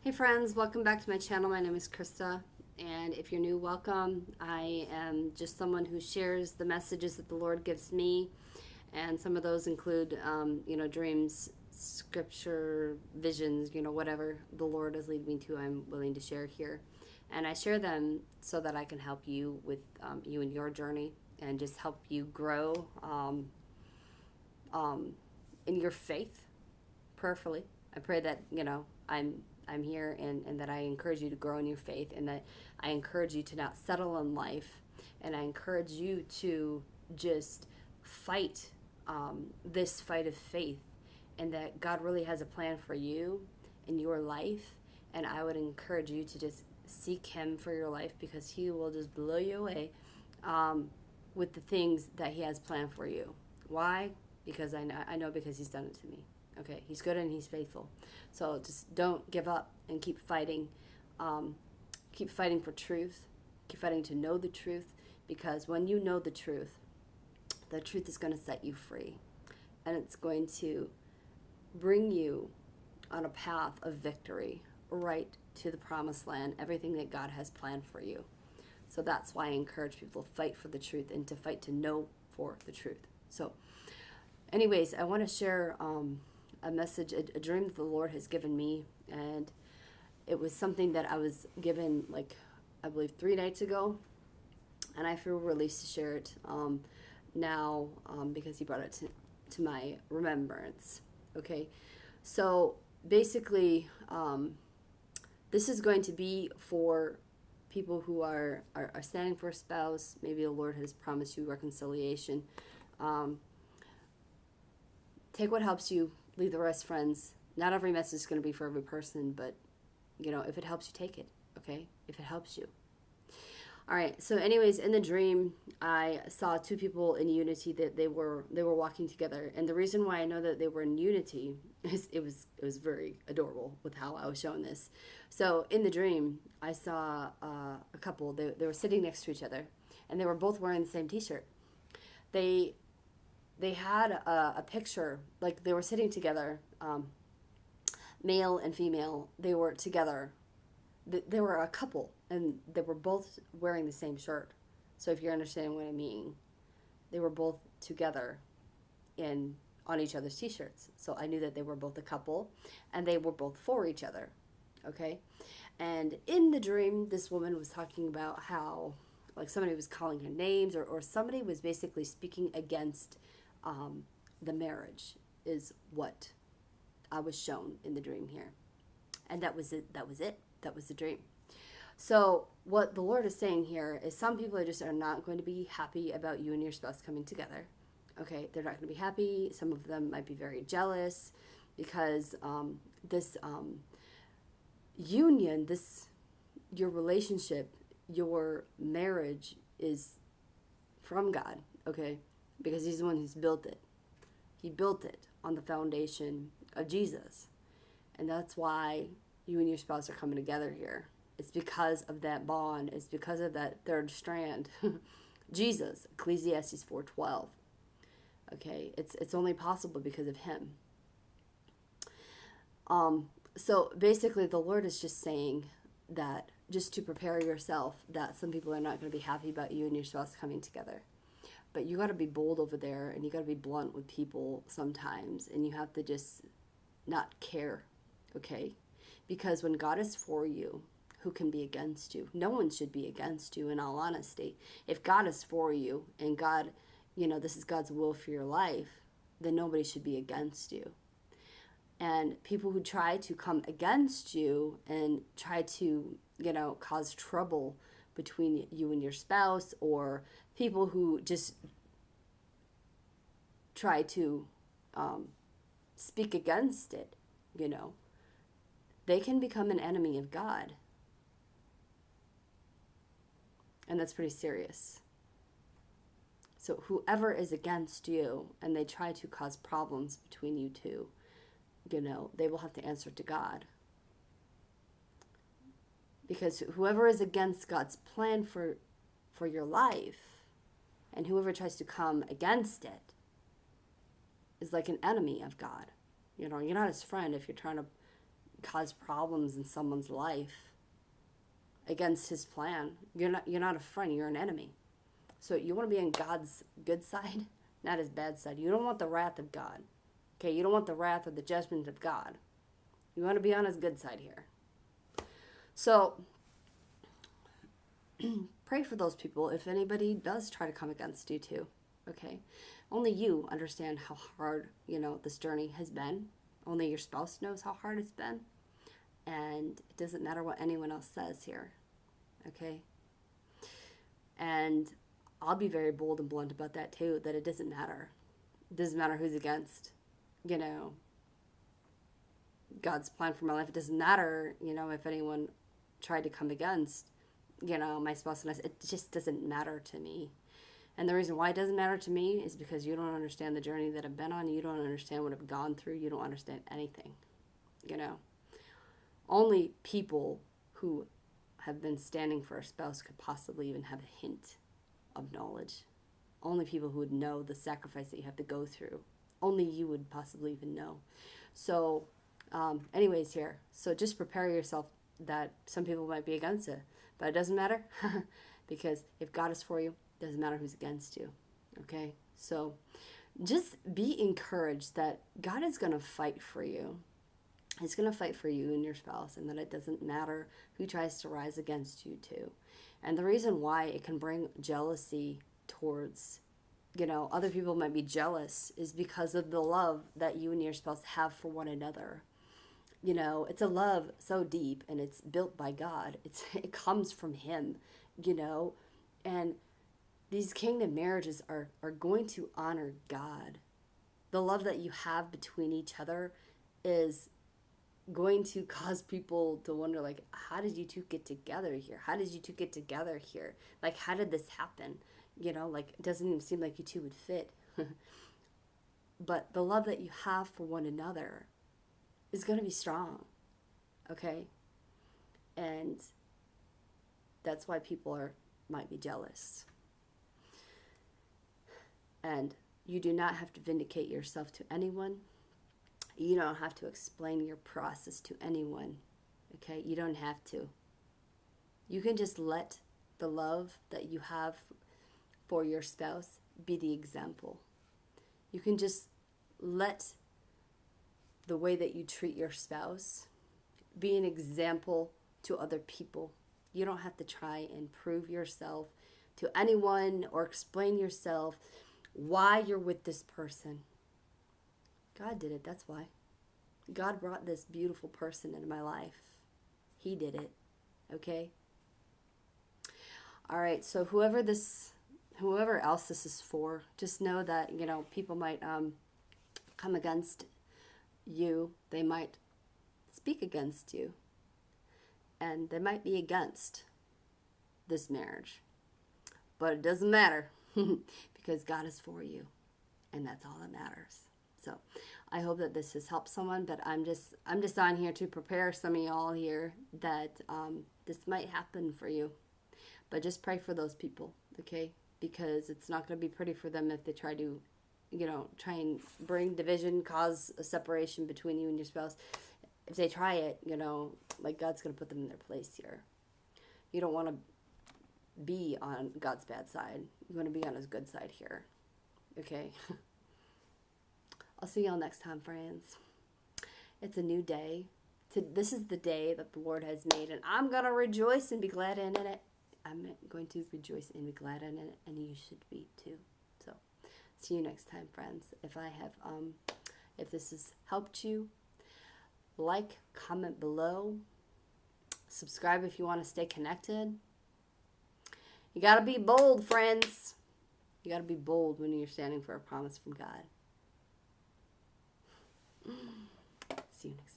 Hey friends, welcome back to my channel. My name is Krista, and if you're new, welcome. I am just someone who shares the messages that the Lord gives me, and some of those include, dreams, scripture, visions, whatever the Lord has led me to, I'm willing to share here. And I share them so that I can help you with you in your journey and just help you grow in your faith prayerfully. I pray that, I'm here and that I encourage you to grow in your faith and that I encourage you to not settle in life, and I encourage you to just fight this fight of faith, and that God really has a plan for you in your life. And I would encourage you to just seek Him for your life, because He will just blow you away with the things that He has planned for you. Why? Because I know because He's done it to me. Okay, He's good and He's faithful. So just don't give up and keep fighting. Keep fighting for truth. Keep fighting to know the truth, because when you know the truth is going to set you free. And it's going to bring you on a path of victory right to the promised land, everything that God has planned for you. So that's why I encourage people to fight for the truth and to fight to know for the truth. So anyways, I want to share a message, a dream that the Lord has given me, and it was something that I was given, I believe 3 nights ago, and I feel released to share it now because He brought it to my remembrance. Okay, so basically, this is going to be for people who are standing for a spouse. Maybe the Lord has promised you reconciliation. Take what helps you, leave the rest, friends. Not every message is going to be for every person, but, if it helps you, take it, okay? If it helps you. All right, so anyways, in the dream, I saw two people in unity, that they were walking together. And the reason why I know that they were in unity is it was very adorable with how I was shown this. So in the dream, I saw a couple. They were sitting next to each other, and they were both wearing the same T-shirt. They had a picture, like they were sitting together, male and female. They were together. They were a couple, and they were both wearing the same shirt. So if you're understanding what I mean, they were both together on each other's T-shirts. So I knew that they were both a couple, and they were both for each other. Okay, and in the dream, this woman was talking about how, somebody was calling her names, or somebody was basically speaking against the marriage, is what I was shown in the dream here. And that was it. That was the dream. So what the Lord is saying here is some people are not going to be happy about you and your spouse coming together. Okay, they're not going to be happy. Some of them might be very jealous, because this union, your relationship, your marriage is from God, okay? Because He's the one who's built it. He built it on the foundation of Jesus. And that's why you and your spouse are coming together here. It's because of that bond. It's because of that third strand. Jesus, Ecclesiastes 4:12. Okay, it's only possible because of Him. So basically, the Lord is just saying that, just to prepare yourself, that some people are not going to be happy about you and your spouse coming together. But you got to be bold over there, and you got to be blunt with people sometimes, and you have to just not care, okay? Because when God is for you, who can be against you? No one should be against you, in all honesty. If God is for you, and God, this is God's will for your life, then nobody should be against you. And people who try to come against you and try to, cause trouble between you and your spouse, or people who just try to speak against it, they can become an enemy of God. And that's pretty serious. So whoever is against you and they try to cause problems between you two, they will have to answer to God. Because whoever is against God's plan for your life, and whoever tries to come against it, is like an enemy of God. You're not His friend if you're trying to cause problems in someone's life against his plan. You're not a friend, you're an enemy. So you want to be on God's good side, not his bad side. You don't want the wrath of God. Okay, you don't want the wrath or the judgment of God. You want to be on his good side here. So pray for those people if anybody does try to come against you too. Okay, only you understand how hard, this journey has been. Only your spouse knows how hard it's been. And it doesn't matter what anyone else says here. Okay? And I'll be very bold and blunt about that too, that it doesn't matter. It doesn't matter who's against, God's plan for my life. It doesn't matter, if anyone tried to come against, my spouse and I. It just doesn't matter to me. And the reason why it doesn't matter to me is because you don't understand the journey that I've been on. You don't understand what I've gone through. You don't understand anything, Only people who have been standing for a spouse could possibly even have a hint of knowledge. Only people who would know the sacrifice that you have to go through. Only you would possibly even know. So, anyways here. So just prepare yourself that some people might be against it. But it doesn't matter. Because if God is for you, it doesn't matter who's against you. Okay? So just be encouraged that God is going to fight for you. He's going to fight for you and your spouse, and that it doesn't matter who tries to rise against you too. And the reason why it can bring jealousy towards, other people might be jealous is because of the love that you and your spouse have for one another. It's a love so deep, and it's built by God. It comes from him, and these kingdom marriages are going to honor God. The love that you have between each other is going to cause people to wonder, like, how did you two get together here? How did you two get together here? Like, how did this happen? It doesn't even seem like you two would fit. But the love that you have for one another is going to be strong, okay? And that's why people might be jealous. And you do not have to vindicate yourself to anyone. You don't have to explain your process to anyone, okay? You don't have to. You can just let the love that you have for your spouse be the example. You can just let the way that you treat your spouse be an example to other people. You don't have to try and prove yourself to anyone or explain yourself why you're with this person. God did it, that's why. God brought this beautiful person into my life. He did it, okay? All right, so whoever else this is for, just know that, people might come against you. They might speak against you. And they might be against this marriage. But it doesn't matter because God is for you. And that's all that matters. So I hope that this has helped someone, but I'm just on here to prepare some of y'all here that this might happen for you. But just pray for those people, okay? Because it's not going to be pretty for them if they try to, and bring division, cause a separation between you and your spouse. If they try it, like God's going to put them in their place here. You don't want to be on God's bad side. You want to be on his good side here, okay? I'll see y'all next time, friends. It's a new day. This is the day that the Lord has made, and I'm going to rejoice and be glad in it. I'm going to rejoice and be glad in it, and you should be too. So, see you next time, friends. If this has helped you, like, comment below, subscribe if you want to stay connected. You got to be bold, friends. You got to be bold when you're standing for a promise from God. See you next time.